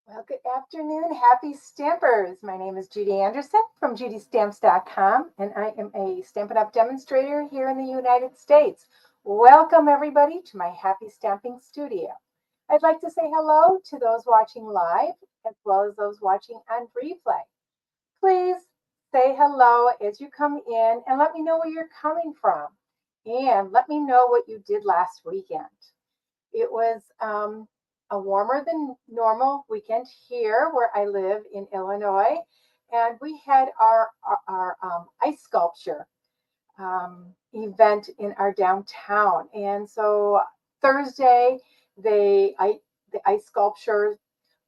Well, good afternoon. Happy Stampers. My name is Judy Anderson from judystamps.com, and I am a Stampin' Up! Demonstrator here in the United States. Welcome, everybody, to my Happy Stamping Studio. I'd like to say hello to those watching live as well as those watching on replay. Please say hello as you come in and let me know where you're coming from. And let me know what you did last weekend. It was a warmer than normal weekend here where I live in Illinois, and we had our ice sculpture event in our downtown. And so Thursday, the ice sculptures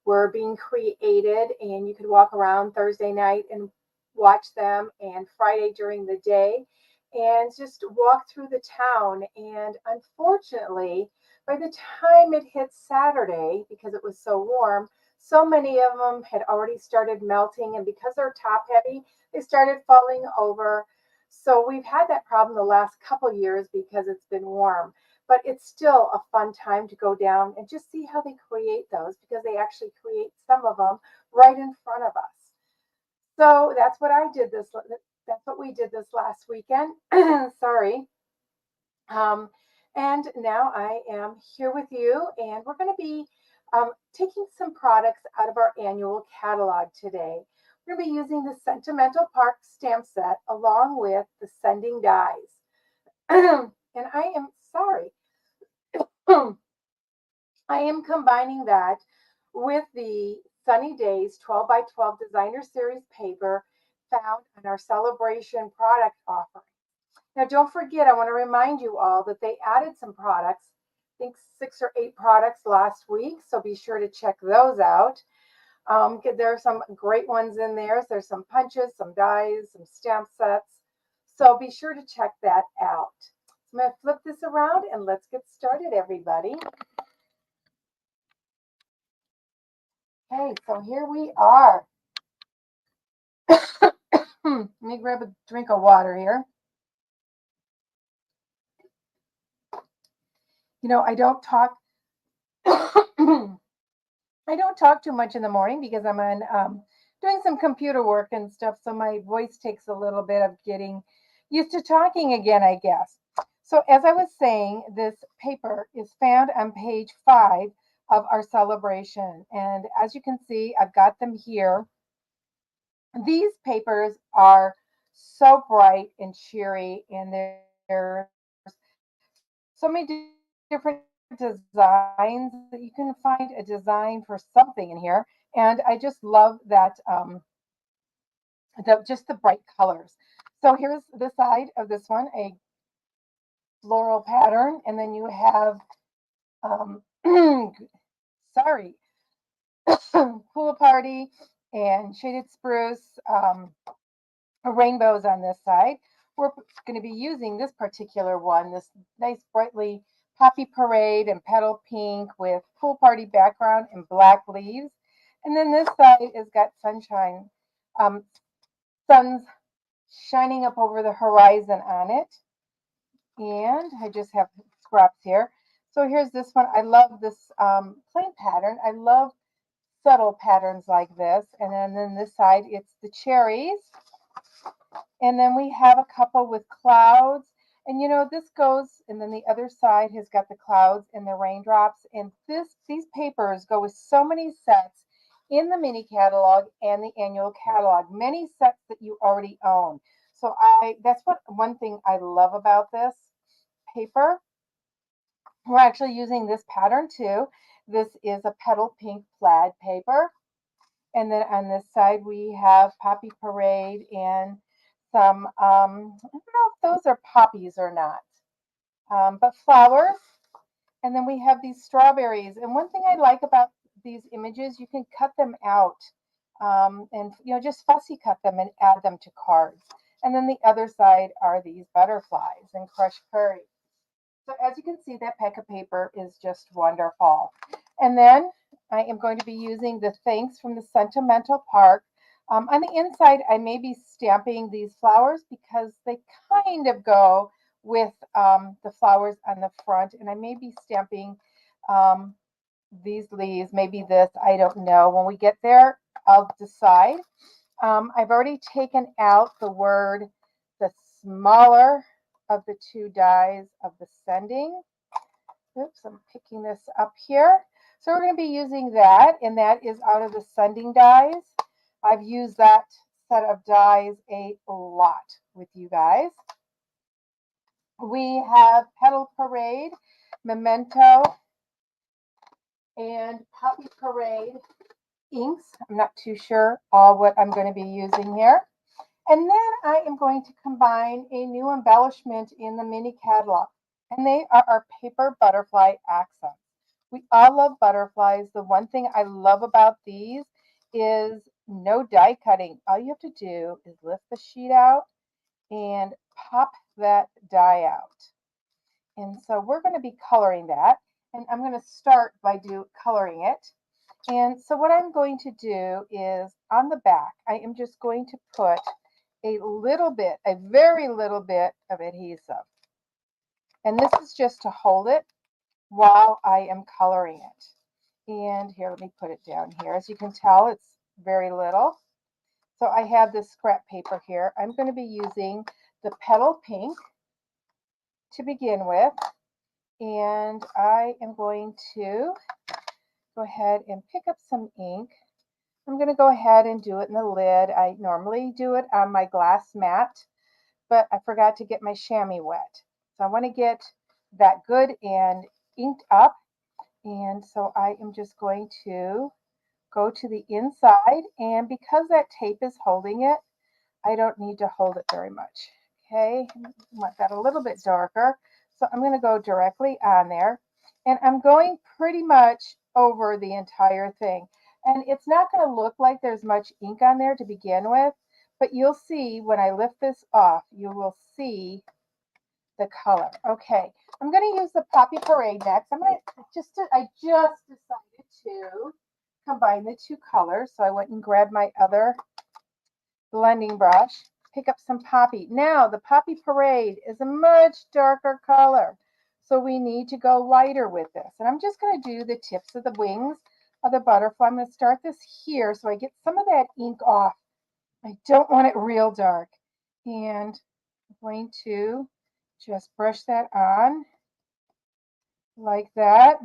were being created, and you could walk around Thursday night and watch them, and Friday during the day, and just walk through the town. And unfortunately, by the time it hit Saturday, because it was so warm, so many of them had already started melting, and because they're top heavy, they started falling over. So we've had that problem the last couple years because it's been warm, but it's still a fun time to go down and just see how they create those, because they actually create some of them right in front of us. So that's what we did this last weekend. Sorry. Um, and now I am here with you, and we're going to be taking some products out of our annual catalog today. We're going to be using the Sentimental Park stamp set along with the sending dies. And I am sorry. I am combining that with the Sunny Days 12 by 12 Designer Series paper found in our celebration product offering. Now, don't forget, I want to remind you all that they added some products, I think 6 or 8 products last week, so be sure to check those out. There are some great ones in there. There's some punches, some dies, some stamp sets. So be sure to check that out. So I'm going to flip this around and let's get started, everybody. Okay, so here we are. Let me grab a drink of water here. You know, I don't talk. I don't talk too much in the morning because I'm on doing some computer work and stuff. So my voice takes a little bit of getting used to talking again, I guess. So as I was saying, this paper is found on page 5 of our celebration. And as you can see, I've got them here. These papers are so bright and cheery, and there's so many different designs that you can find a design for something in here. And I just love that just the bright colors. So here's the side of this one, a floral pattern, and then you have sorry, pool party and shaded spruce. Rainbows on this side. We're going to be using this particular one, this nice brightly poppy parade and petal pink with pool party background and black leaves. And then this side has got sunshine, um, sun's shining up over the horizon on it. And I just have scraps here. So here's this one. I love this plain pattern. I love subtle patterns like this. And then this side, it's the cherries. And then we have a couple with clouds. And you know, this goes, and then the other side has got the clouds and the raindrops. And these papers go with so many sets in the mini catalog and the annual catalog, many sets that you already own. So that's what one thing I love about this paper. We're actually using this pattern too. This is a petal pink plaid paper. And then on this side, we have Poppy Parade and some, I don't know if those are poppies or not, but flowers. And then we have these strawberries. And one thing I like about these images, you can cut them out and, you know, just fussy cut them and add them to cards. And then the other side are these butterflies and crushed curry. So as you can see, that pack of paper is just wonderful. And then I am going to be using the Thanks from the Sentimental Park. On the inside, I may be stamping these flowers because they kind of go with the flowers on the front. And I may be stamping these leaves, maybe this, I don't know. When we get there, I'll decide. I've already taken out the smaller of the two dies of the sending. Oops, I'm picking this up here. So we're going to be using that, and that is out of the sending dies. I've used that set of dies a lot with you guys. We have Petal Parade, Memento, and Poppy Parade inks. I'm not too sure all what I'm going to be using here. And then I am going to combine a new embellishment in the mini catalog, and they are our paper butterfly accents. We all love butterflies. The one thing I love about these is no die cutting. All you have to do is lift the sheet out and pop that die out. And so we're going to be coloring that, and I'm going to start by coloring it. And so what I'm going to do is on the back, I am just going to put a little bit, a very little bit of adhesive. And this is just to hold it while I am coloring it. And here, let me put it down here. As you can tell, it's very little. So I have this scrap paper here. I'm going to be using the Petal Pink to begin with. And I am going to go ahead and pick up some ink. I'm going to go ahead and do it in the lid. I normally do it on my glass mat, but I forgot to get my chamois wet. So I want to get that good and inked up. And so I am just going to go to the inside. And because that tape is holding it, I don't need to hold it very much. Okay, I want that a little bit darker. So I'm going to go directly on there. And I'm going pretty much over the entire thing. And it's not going to look like there's much ink on there to begin with, but you'll see when I lift this off, you will see the color. Okay, I'm going to use the Poppy Parade next. I just decided to combine the two colors. So I went and grabbed my other blending brush, pick up some Poppy. Now the Poppy Parade is a much darker color, so we need to go lighter with this. And I'm just going to do the tips of the wings of the butterfly. I'm going to start this here so I get some of that ink off. I don't want it real dark. And I'm going to just brush that on like that.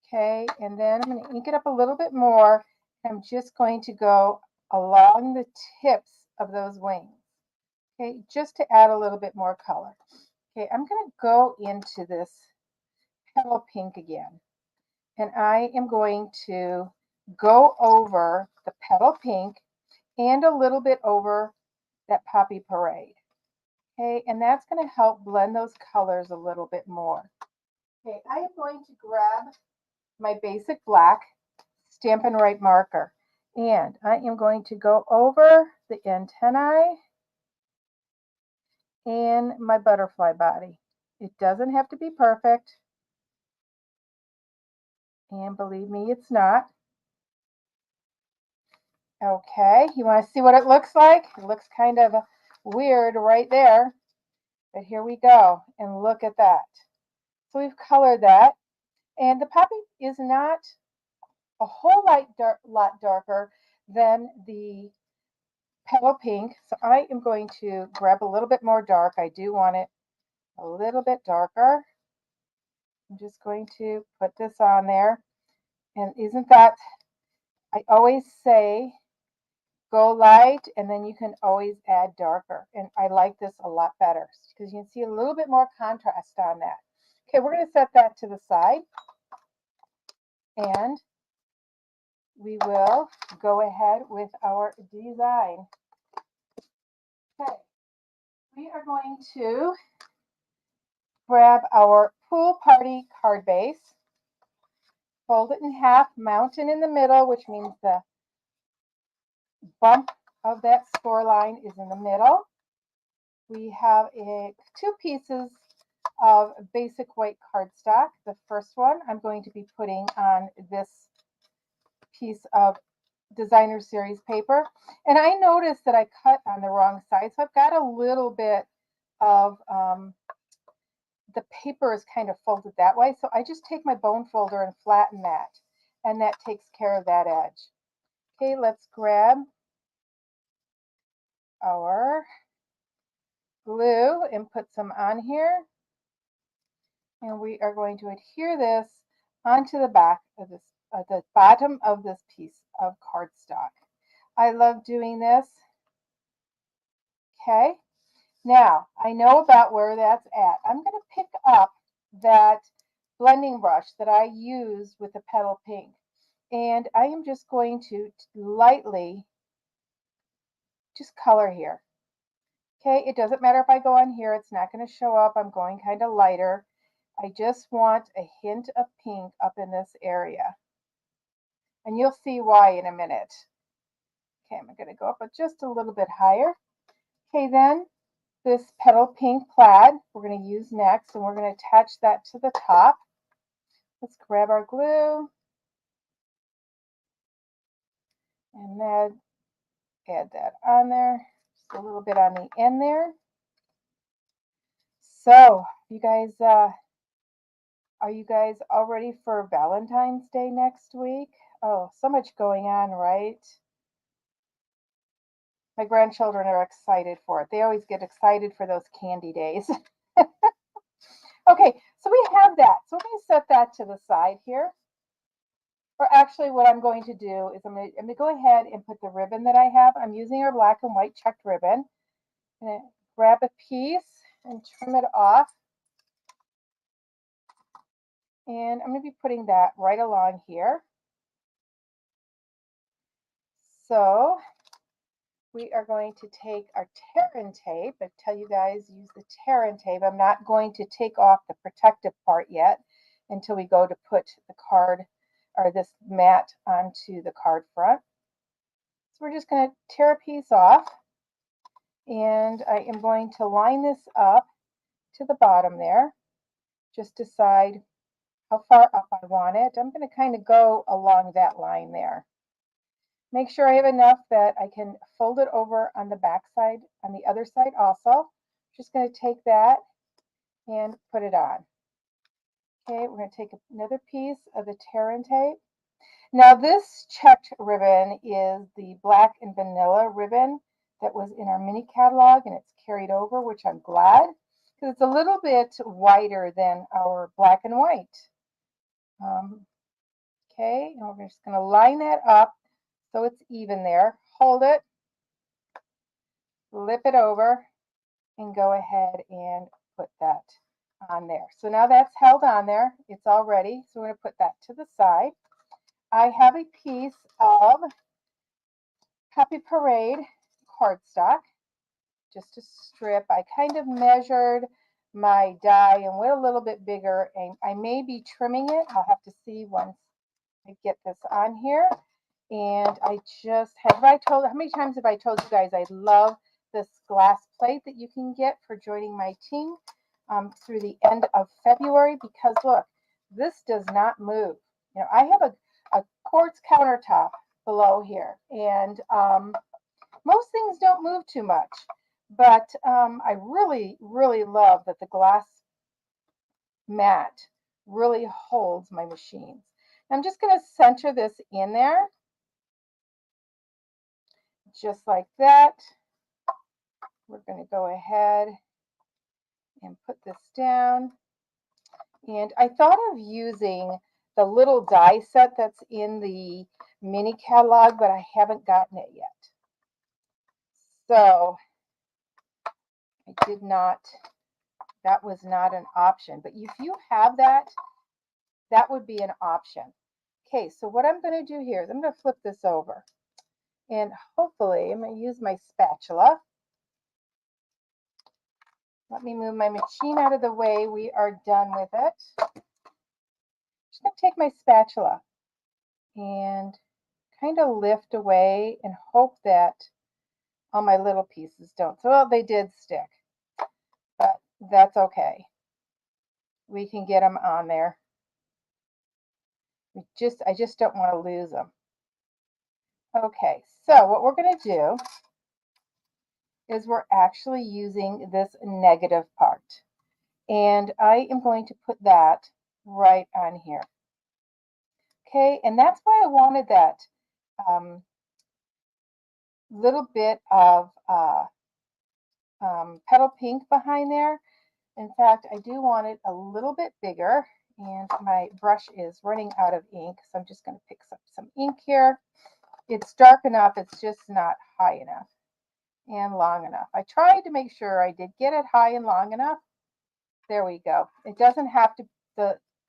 Okay, and then I'm going to ink it up a little bit more. I'm just going to go along the tips of those wings. Okay, just to add a little bit more color. Okay, I'm going to go into this Petal Pink again. And I am going to go over the Petal Pink and a little bit over that Poppy Parade. Okay, and that's going to help blend those colors a little bit more. Okay, I am going to grab my basic black Stampin' Write marker, and I am going to go over the antennae and my butterfly body. It doesn't have to be perfect, and believe me, it's not. Okay, you want to see what it looks like? It looks kind of weird right there, but here we go, and look at that. So we've colored that, and the Poppy is not a whole lot darker than the Petal Pink. So I am going to grab a little bit more dark. I do want it a little bit darker. I'm just going to put this on there. And isn't that, I always say, go light and then you can always add darker. And I like this a lot better because you can see a little bit more contrast on that. Okay, we're going to set that to the side. And we will go ahead with our design. Okay, we are going to grab our Pool Party card base, fold it in half, mount it in the middle, which means the bump of that score line is in the middle. We have two pieces of basic white cardstock. The first one I'm going to be putting on this piece of Designer Series paper. And I noticed that I cut on the wrong side, so I've got a little bit of the paper is kind of folded that way. So I just take my bone folder and flatten that, and that takes care of that edge. Okay, let's grab our glue and put some on here. And we are going to adhere this onto the back of this, the bottom of this piece of cardstock. I love doing this. Okay, now I know about where that's at. I'm going to pick up that blending brush that I used with the petal pink, and I am just going to lightly just color here. Okay, it doesn't matter if I go on here, it's not going to show up. I'm going kind of lighter. I just want a hint of pink up in this area. And you'll see why in a minute. Okay, I'm going to go up just a little bit higher. Okay, then this petal pink plaid we're going to use next, and we're going to attach that to the top. Let's grab our glue and then add that on there. Just a little bit on the end there. So, you guys, are you guys all ready for Valentine's Day next week? Oh, so much going on, right? My grandchildren are excited for it. They always get excited for those candy days. Okay, so we have that. So we're going to set that to the side here. Or actually, what I'm going to do is I'm going to go ahead and put the ribbon that I have. I'm using our black and white checked ribbon. I'm going to grab a piece and trim it off. And I'm going to be putting that right along here. So we are going to take our tear and tape. I tell you guys, use the tear and tape. I'm not going to take off the protective part yet until we go to put the card or this mat onto the card front. So we're just going to tear a piece off, and I am going to line this up to the bottom there. Just decide how far up I want it. I'm going to kind of go along that line there. Make sure I have enough that I can fold it over on the back side, on the other side also. Just going to take that and put it on. Okay, we're going to take another piece of the tear and tape. Now this checked ribbon is the black and vanilla ribbon that was in our mini catalog, and it's carried over, which I'm glad, because it's a little bit wider than our black and white. Okay, and we're just going to line that up so it's even there. Hold it, flip it over, and go ahead and put that on there. So now that's held on there. It's all ready. So we're going to put that to the side. I have a piece of Happy Parade cardstock, just a strip. I kind of measured my die and went a little bit bigger, and I may be trimming it. I'll have to see once I get this on here. And I just have, how many times have I told you guys I love this glass plate that you can get for joining my team through the end of February, because look, this does not move. You know, I have a quartz countertop below here, and most things don't move too much, but I really, really love that the glass mat really holds my machines. I'm just going to center this in there, just like that. We're going to go ahead and put this down. And I thought of using the little die set that's in the mini catalog, but I haven't gotten it yet. So I did not, that was not an option. But if you have that, that would be an option. Okay, so what I'm going to do here is I'm going to flip this over. And hopefully, I'm going to use my spatula. Let me move my machine out of the way. We are done with it. Just going to take my spatula and kind of lift away and hope that all my little pieces don't. So, well, they did stick, but that's okay. We can get them on there. I just don't want to lose them. Okay, so what we're going to do is we're actually using this negative part. And I am going to put that right on here. Okay, and that's why I wanted that little bit of petal pink behind there. In fact, I do want it a little bit bigger, and my brush is running out of ink, so I'm just going to pick up some ink here. It's dark enough, it's just not high enough and long enough. I tried to make sure I did get it high and long enough. There we go. It doesn't have to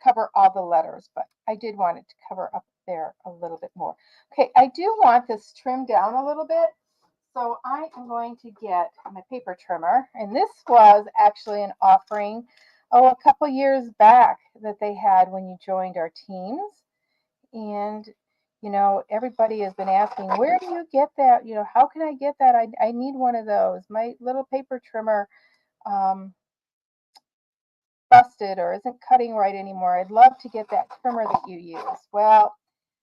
cover all the letters, but I did want it to cover up there a little bit more. Okay, I do want this trimmed down a little bit. So I am going to get my paper trimmer, and this was actually an offering, a couple years back that they had when you joined our teams. And, you know, everybody has been asking, where do you get that? You know, how can I get that? I need one of those. My little paper trimmer busted or isn't cutting right anymore. I'd love to get that trimmer that you use. Well,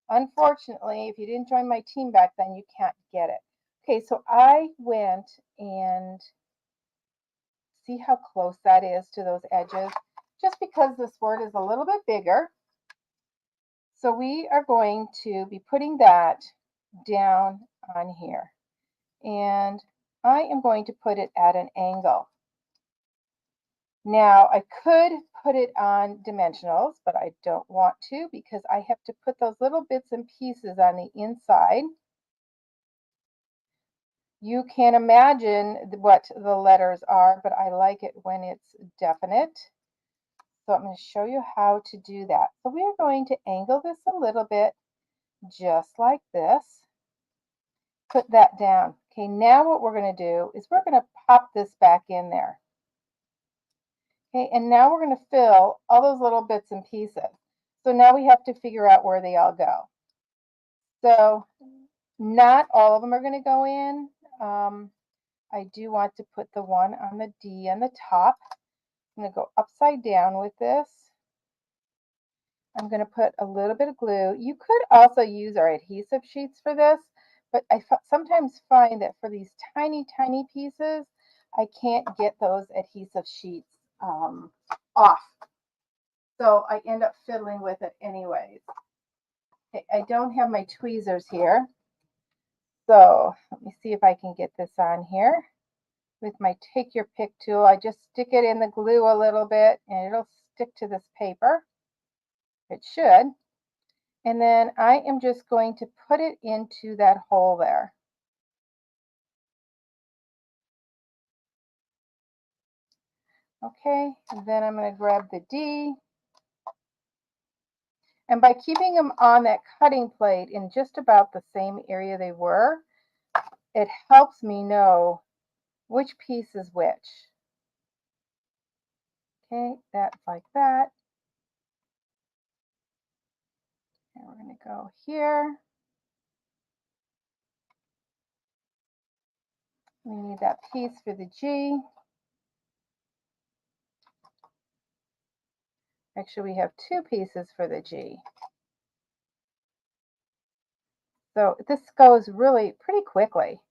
unfortunately, if you didn't join my team back then, you can't get it. Okay, so I went and see how close that is to those edges, just because this word is a little bit bigger. So we are going to be putting that down on here. And I am going to put it at an angle. Now I could put it on dimensionals, but I don't want to because I have to put those little bits and pieces on the inside. You can imagine what the letters are, but I like it when it's definite. So I'm going to show you how to do that. So we are going to angle this a little bit, just like this. Put that down. Okay, now what we're going to do is we're going to pop this back in there. Okay, and now we're going to fill all those little bits and pieces. So now we have to figure out where they all go. So not all of them are going to go in. I do want to put the one on the D on the top. I'm going to go upside down with this. I'm going to put a little bit of glue. You could also use our adhesive sheets for this, but I sometimes find that for these tiny, tiny pieces, I can't get those adhesive sheets off. So I end up fiddling with it anyways. Okay, I don't have my tweezers here. So let me see if I can get this on here. With my take your pick tool, I just stick it in the glue a little bit and it'll stick to this paper. It should. And then I am just going to put it into that hole there. Okay, and then I'm going to grab the D. And by keeping them on that cutting plate in just about the same area they were, it helps me know which piece is which. Okay, that's like that. And we're going to go here. We need that piece for the G. Actually, we have two pieces for the G. So this goes really pretty quickly.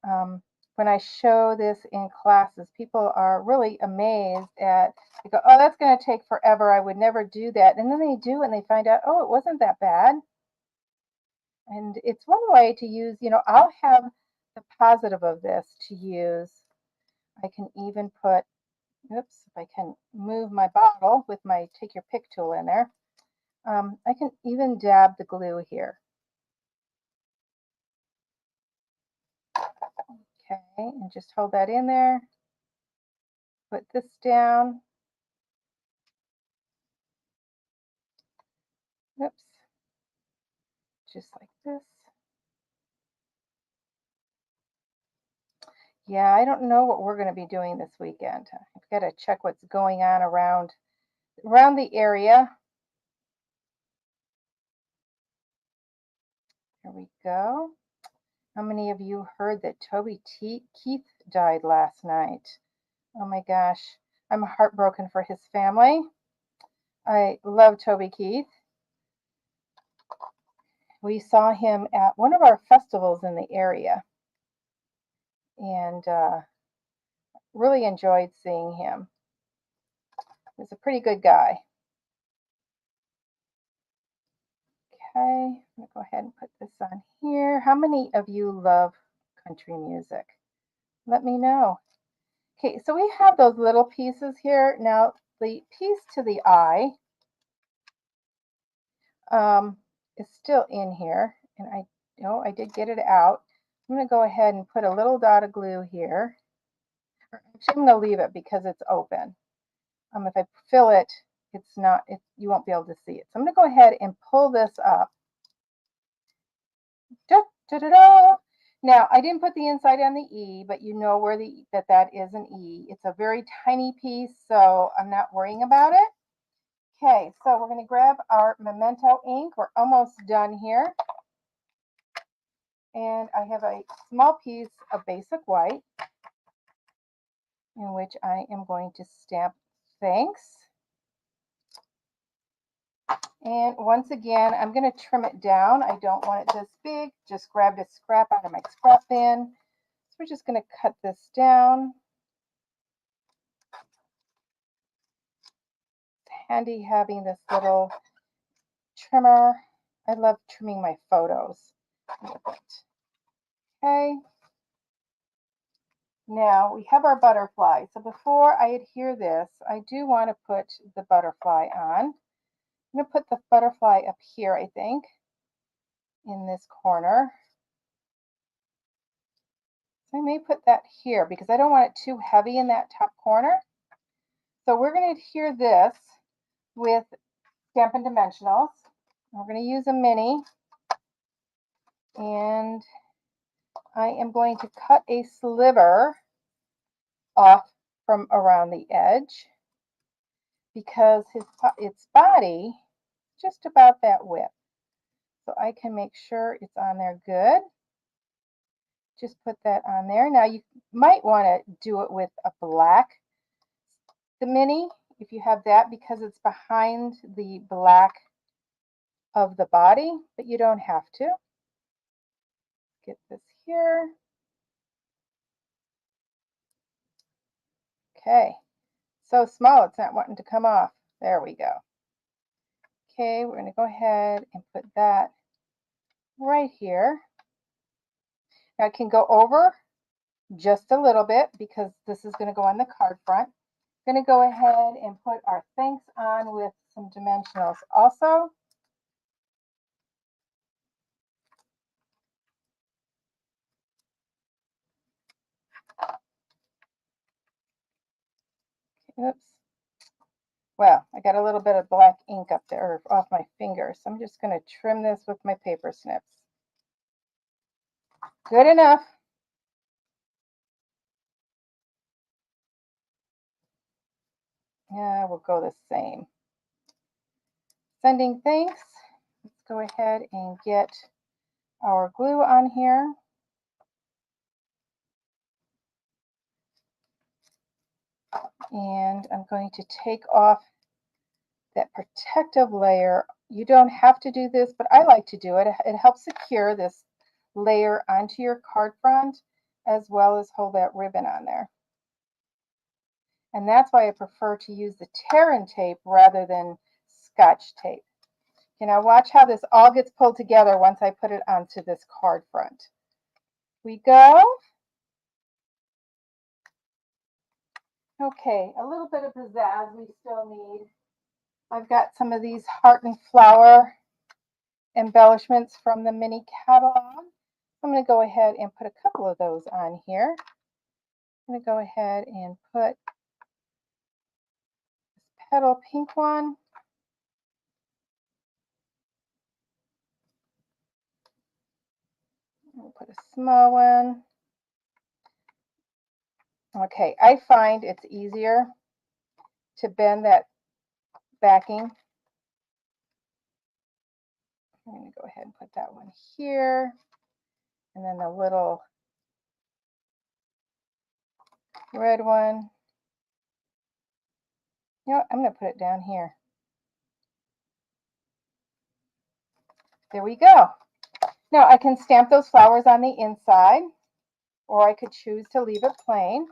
When I show this in classes, people are really amazed at, they go, oh, that's going to take forever. I would never do that. And then they do, and they find out, oh, it wasn't that bad. And it's one way to use, you know, I'll have the positive of this to use. I can even put, oops, if I can move my bottle with my take your pick tool in there. I can even dab the glue here. Okay, and just hold that in there. Put this down. Oops. Just like this. Yeah, I don't know what we're going to be doing this weekend. I've got to check what's going on around the area. Here we go. How many of you heard that Toby Keith died last night? Oh my gosh, I'm heartbroken for his family. I love Toby Keith. We saw him at one of our festivals in the area and really enjoyed seeing him. was a pretty good guy. Okay, I'm going to go ahead and put this on here. How many of you love country music? Let me know. Okay, so we have those little pieces here. Now, the piece to the eye is still in here, and I did get it out. I'm going to go ahead and put a little dot of glue here. Actually, I'm going to leave it because it's open. If I fill it, you won't be able to see it. So I'm going to go ahead and pull this up. Da, da, da, da. Now, I didn't put the inside on the E, but you know where that is an E. It's a very tiny piece, so I'm not worrying about it. Okay, so we're going to grab our Memento ink. We're almost done here. And I have a small piece of basic white in which I am going to stamp thanks. And once again, I'm going to trim it down. I don't want it this big. Just grabbed a scrap out of my scrap bin. So we're just going to cut this down. It's handy having this little trimmer. I love trimming my photos with it. Okay. Now we have our butterfly. So before I adhere this, I do want to put the butterfly on. I'm going to put the butterfly up here, I think, in this corner. So I may put that here because I don't want it too heavy in that top corner. So we're going to adhere this with Stampin' Dimensionals. We're going to use a mini, and I am going to cut a sliver off from around the edge because its body is just about that width. So I can make sure it's on there good. Just put that on there. Now you might want to do it with a black, the mini, if you have that, because it's behind the black of the body, but you don't have to. Get this here. Okay, so small it's not wanting to come off. There we go. Okay, we're going to go ahead and put that right here. Now I can go over just a little bit because this is going to go on the card front. I'm going to go ahead and put our thanks on with some dimensionals also. Oops. Well, I got a little bit of black ink up there off my finger, so I'm just going to trim this with my paper snips. Good enough. Yeah, we'll go the same. Sending thanks. Let's go ahead and get our glue on here. And I'm going to take off that protective layer. You don't have to do this, but I like to do it. It helps secure this layer onto your card front as well as hold that ribbon on there. And that's why I prefer to use the tear-in tape rather than Scotch tape. Okay, now watch how this all gets pulled together once I put it onto this card front. We go. Okay, a little bit of pizzazz we still need. I've got some of these heart and flower embellishments from the mini catalog. I'm going to go ahead and put a couple of those on here. I'm going to go ahead and put this petal pink one. I'll put a small one. Okay, I find it's easier to bend that backing. I'm going to go ahead and put that one here. And then the little red one. You know what? I'm going to put it down here. There we go. Now I can stamp those flowers on the inside, or I could choose to leave it plain.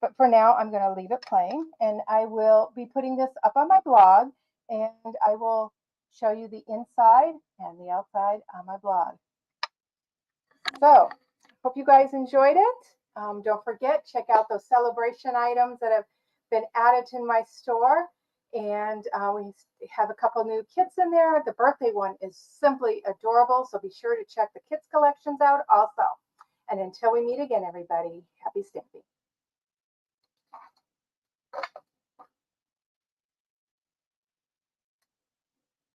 But for now, I'm going to leave it playing, and I will be putting this up on my blog, and I will show you the inside and the outside on my blog. So, hope you guys enjoyed it. Don't forget, check out those celebration items that have been added to my store. And we have a couple new kits in there. The birthday one is simply adorable, so be sure to check the kits collections out also. And until we meet again, everybody, happy stamping.